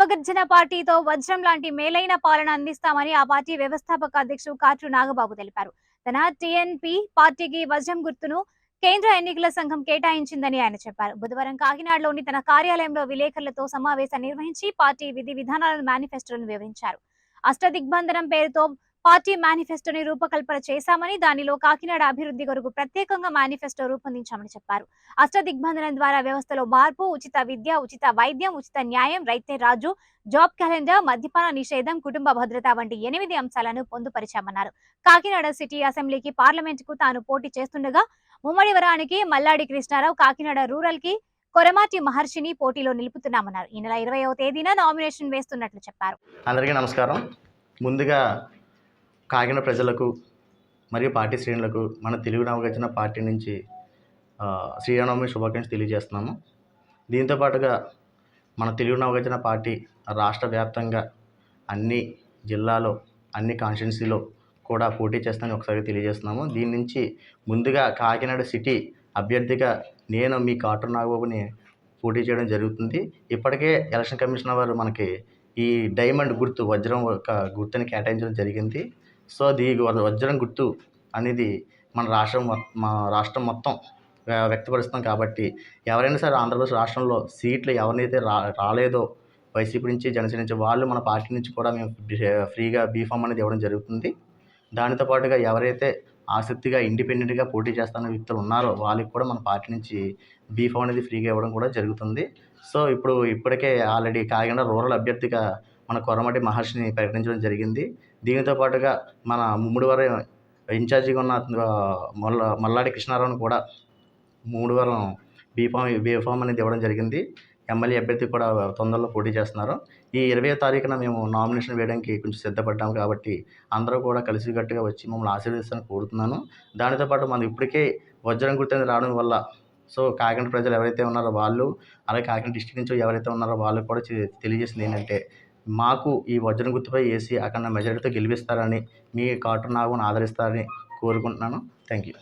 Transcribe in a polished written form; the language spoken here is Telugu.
నవగర్జన పార్టీతో వజ్రం లాంటి మేలైన పాలన అందిస్తామని ఆ పార్టీ వ్యవస్థాపక అధ్యక్షుడు కాట్రు నాగబాబు తెలిపారు. తన టీఎన్పీ పార్టీకి వజ్రం గుర్తును కేంద్ర ఎన్నికల సంఘం కేటాయించిందని ఆయన చెప్పారు. బుధవారం కాకినాడలోని తన కార్యాలయంలో విలేకరులతో సమావేశం నిర్వహించి పార్టీ విధి విధానాలను మేనిఫెస్టోను వివరించారు. అష్టదిగ్బంధనం పేరుతో పార్టీ మేనిఫెస్టోని రూపకల్పన చేశామని, దానిలో కాకినాడ అభివృద్ధి కొరకు ప్రత్యేకంగా మేనిఫెస్టో రూపొందించామని చెప్పారు. అష్టదిగ్బంధనం ద్వారా వ్యవస్థలో మార్పు, ఉచిత విద్య, ఉచిత వైద్యం, ఉచిత న్యాయం, రైతే రాజు, జాబ్ క్యాలెండర్, మద్యపాన నిషేధం, కుటుంబ భద్రత వంటి 8 అంశాలను పొందుపరిచామన్నారు. కాకినాడ సిటీ అసెంబ్లీకి, పార్లమెంటుకు తాను పోటీ చేస్తుండగా ముమ్మడివరానికి మల్లాడి కృష్ణారావు, కాకినాడ రూరల్ కి కొరమాటి మహర్షిని పోటీలో నిలుపుతున్నామన్నారు. ఈ నెల 20వ తేదీన నామినేషన్ వేస్తున్నట్లు చెప్పారు. అందరికీ నమస్కారం. ముందుగా కాకినాడ ప్రజలకు మరియు పార్టీ శ్రేణులకు మన తెలుగు నవగర్జన పార్టీ నుంచి శ్రీరామనవమి శుభాకాంక్షలు తెలియజేస్తున్నాము. దీంతోపాటుగా మన తెలుగు నవగర్జన పార్టీ రాష్ట్ర వ్యాప్తంగా అన్ని జిల్లాలో అన్ని కాన్స్టిట్యున్సీలో కూడా పోటీ చేస్తానని ఒకసారి తెలియజేస్తున్నాము. దీని నుంచి ముందుగా కాకినాడ సిటీ అభ్యర్థిగా నేను మీ కాట్రు నాగబాబుని పోటీ చేయడం జరుగుతుంది. ఇప్పటికే ఎలక్షన్ కమిషన్ వారు మనకి ఈ డైమండ్ గుర్తు వజ్రం యొక్క గుర్తుని కేటాయించడం జరిగింది. సో వజ్రం గుర్తు అనేది మా రాష్ట్రం మొత్తం వ్యక్తపరుస్తాం కాబట్టి ఎవరైనా సరే ఆంధ్రప్రదేశ్ రాష్ట్రంలో సీట్లు ఎవరినైతే రాలేదో వైసీపీ నుంచి, జనసేన నుంచి వాళ్ళు మన పార్టీ నుంచి కూడా మేము ఫ్రీగా బీఫామ్ అనేది ఇవ్వడం జరుగుతుంది. దానితో పాటుగా ఎవరైతే ఆసక్తిగా ఇండిపెండెంట్గా పోటీ చేస్తున్న వ్యక్తులు ఉన్నారో వాళ్ళకి కూడా మన పార్టీ నుంచి బీఫామ్ అనేది ఫ్రీగా ఇవ్వడం కూడా జరుగుతుంది. సో ఇప్పటికే ఆల్రెడీ కాకినాడ రూరల్ అభ్యర్థిగా మన కొరమాటి మహర్షిని ప్రకటించడం జరిగింది. దీనితో పాటుగా మన ముమ్మడివరం ఇన్ఛార్జిగా ఉన్న మల్లాడి కృష్ణారావుని కూడా ముమ్మడివరం బీఫామ్ అనేది ఇవ్వడం జరిగింది. ఎమ్మెల్యే అభ్యర్థి కూడా తొందరలో పోటీ చేస్తున్నారు. ఈ 20వ తారీఖున మేము నామినేషన్ వేయడానికి కొంచెం సిద్ధపడ్డాము కాబట్టి అందరూ కూడా కలిసికట్టుగా వచ్చి మమ్మల్ని ఆశీర్వదిస్తారని కోరుతున్నాను. దానితో పాటు మనం ఇప్పటికే వజ్రం గుర్తు అనేది రావడం వల్ల సో కాకినాడ ప్రజలు ఎవరైతే ఉన్నారో వాళ్ళు, అలాగే కాకినాడ డిస్ట్రిక్ట్ నుంచి ఎవరైతే ఉన్నారో వాళ్ళకు కూడా తెలియజేసింది ఏంటంటే మాకు ఈ వజ్రం గుర్తుపై వేసి అక్కడ మెజారిటీతో గెలిపిస్తారని, మీ కాట్రు నాగబాబుని ఆదరిస్తారని కోరుకుంటున్నాను. Thank you.